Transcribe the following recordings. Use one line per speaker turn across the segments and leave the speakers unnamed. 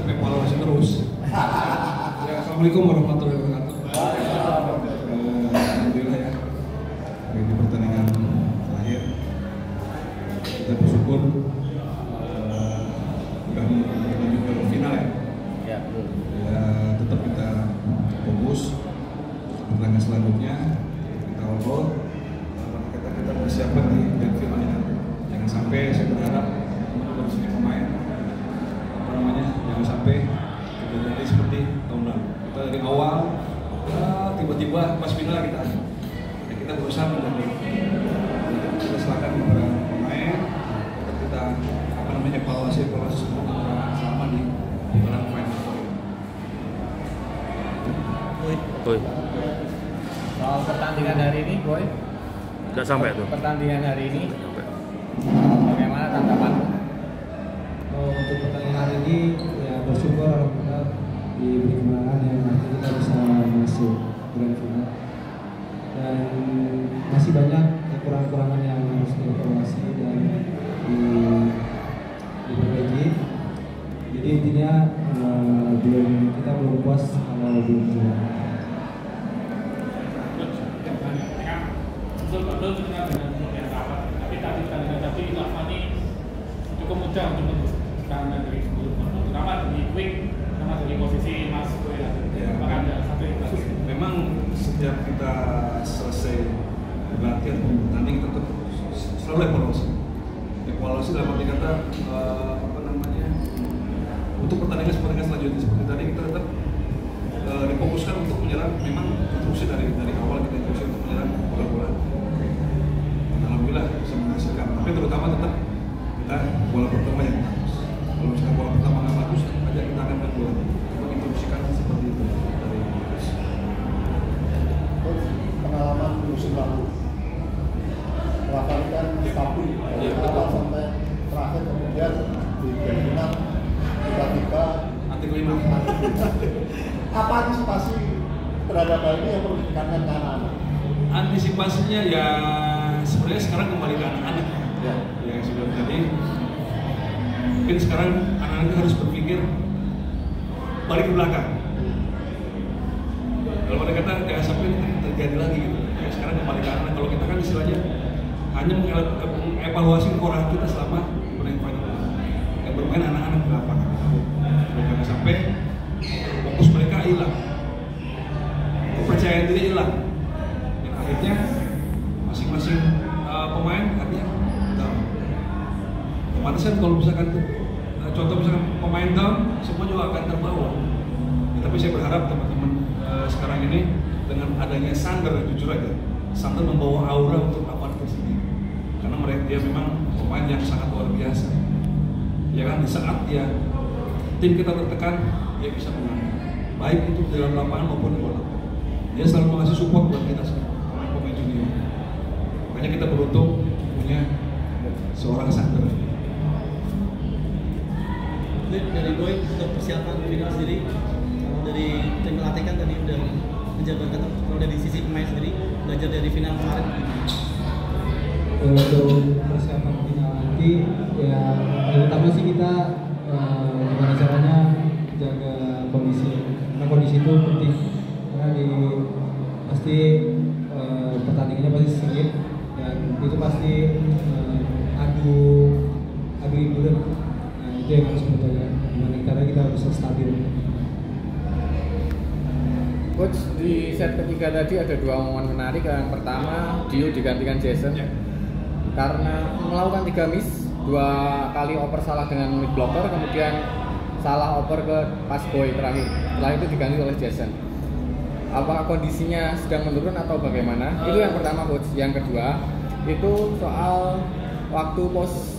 tetap evaluasi terus. Ya, assalamualaikum warahmatullahi wabarakatuh. Alhamdulillah ya, di pertandingan terakhir kita bersyukur sudah menuju ke final ya. Ya, tetap kita fokus pertandingan selanjutnya, kita obrol, kita persiapkan di grand finalnya. Jangan sampai saya berharap teman-teman sini pemain jangan sampai terjadi seperti tahun lalu. Kita dari awal tiba-tiba pas final kita berusaha menjadi kita serahkan kepada pemain, kita evaluasi selama di putaran final.
Boy.
Soal pertandingan hari ini, Boy.
Nggak sampai tuh.
Pertandingan hari ini. Bagaimana tanggapanmu?
Untuk pertandingan hari ini ya bersyukur alhamdulillah diberi kemenangan yang nanti kita bisa masuk grand final. Dan masih banyak kekurangan-kekurangan yang harus dievaluasi dan diperbaiki. Jadi intinya kita belum puas kalau belum juara.
Betul dengan yang kalah, tapi Lavani cukup mudah untuk menentukan dari sebelumnya, terutama dari quick, terutama dari posisi Mas Boy ya. Bahkan ada satu yang
memang sejak kita selesai berlatih atau bertanding tetap selalu evaluasi dalam arti kata untuk pertandingan selanjutnya seperti tadi kita tetap difokuskan untuk menyerang. Memang instruksi dari awal kita instruksi untuk menyerang bola-bola. Alhamdulillah bisa menghasilkan, tapi terutama tetap kita bola pertama yang bagus. Kalau misalnya bola pertama nggak bagus, aja kita akan main bola. Coba instruksikan seperti itu dari Inggris.
Pengalaman musim lalu, Lavani kan stabil, awal sampai terakhir, kemudian di grand final tiba-tiba
anti kelima.
Apa antisipasi terhadap hal ini yang perlu ditekankan ke anak-anak?
Antisipasinya ya sebenarnya sekarang kembali ke anak-anak ya. Yang sudah tadi mungkin sekarang anak-anak harus berpikir balik ke belakang. Kalau mereka kata kayak sampai terjadi lagi gitu. Ya, sekarang kembali ke anak-anak. Kalau kita kan istilahnya hanya mengevaluasi kekurangan kita selama bermain final. Yang bermain anak-anak di lapangan. Jangan sampai fokus mereka hilang, kepercayaan diri hilang, dan akhirnya masing-masing pemain artinya down. Otomatis kan kalau misalkan contoh misalkan pemain down, semua juga akan terbawa. Ya, tapi saya berharap teman-teman sekarang ini dengan adanya Sander, jujur aja, Sander membawa aura untuk lawan ke sini, karena mereka dia memang pemain yang sangat luar biasa. Ya kan, di saat dia tim kita tertekan, dia bisa menang, baik itu di dalam lapangan maupun di luar lapangan. Dia selalu mengasih support buat kita pemain junior. Makanya kita beruntung punya seorang Sander.
Dari Boy untuk persiapan final sendiri, kalau dari tim pelatih kan tadi udah menjabarkan, kalau dari sisi pemain sendiri belajar dari final kemarin.
Untuk persiapan final nanti ya yang utama sih kita gimana caranya jaga kondisi, karena kondisi itu penting, karena pasti pertandingannya pasti sengit dan itu pasti adu hiburan. Nah itu yang harus kita jaga, gimana cara kita bisa stabil.
Coach, di set ketiga tadi ada dua momen menarik. Yang pertama, Dio digantikan Jason karena melakukan 3 miss, 2 kali oper salah dengan mid blocker, kemudian salah oper ke pas Boy terakhir. Setelah itu diganti oleh Jason. Apakah kondisinya sedang menurun atau bagaimana? Itu yang pertama, Coach. Yang kedua, itu soal waktu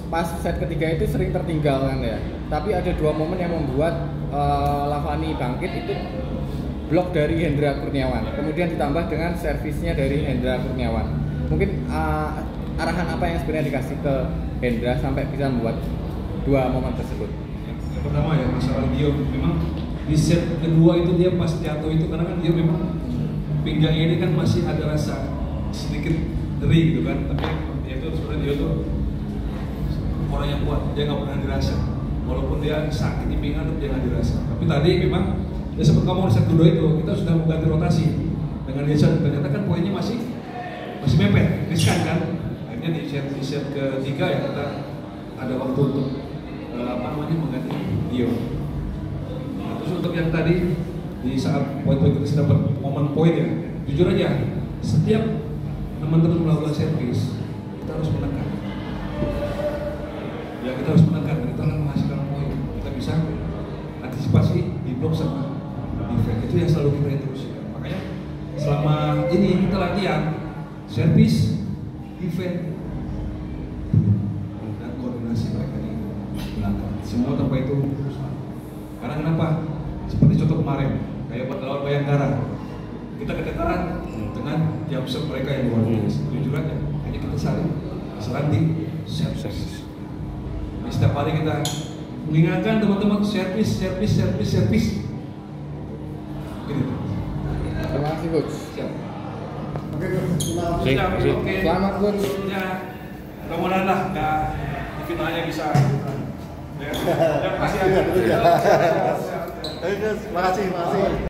pas set ketiga itu sering tertinggal kan ya. Tapi ada 2 momen yang membuat Lavani bangkit, itu blok dari Hendra Kurniawan, kemudian ditambah dengan servisnya dari Hendra Kurniawan. Mungkin arahan apa yang sebenarnya dikasih ke Hendra sampai bisa membuat 2 momen tersebut?
Yang pertama ya masalah Dio, memang di set kedua itu dia pas jatuh itu karena kan dia memang pinggangnya ini kan masih ada rasa sedikit nyeri gitu kan, tapi ya itu sebenarnya dia tuh orang yang kuat, dia nggak pernah dirasa. walaupun dia sakit di pinggang tapi jangan dirasa. Tapi tadi memang ya seperti kamu di set kedua itu kita sudah mengganti rotasi dengan Jason, ternyata kan poinnya masih mepet, riskan kan. Akhirnya di set ketiga ya kita ada waktu untuk mengganti Dio. Nah, terus untuk yang tadi di saat poin-poin kita sudah dapat momen poin ya, jujur aja setiap teman-teman melakukan servis kita harus menekan. Ya kita harus menekan, kita akan menghasilkan poin. Kita bisa antisipasi di blok sama defense, itu yang selalu kita instruksikan. Makanya selama ini kita latihan servis, defense, dan koordinasi mereka di belakang. Semua tanpa itu. Karena kenapa? Seperti contoh kemarin, kayak buat lawan Bayangkara, kita kedengaran dengan jam serve mereka yang luar biasa. Jujur aja, hanya kita saling di servis. Jadi setiap hari kita mengingatkan teman-teman servis. Gini.
Terima kasih coach.
Siap.
Oke, terima kasih.
Siap, oke.
Selamat coach.
Ya, mudah-mudahan lah nggak di finalnya bisa. Ya, terima kasih.
Oke, terima kasih.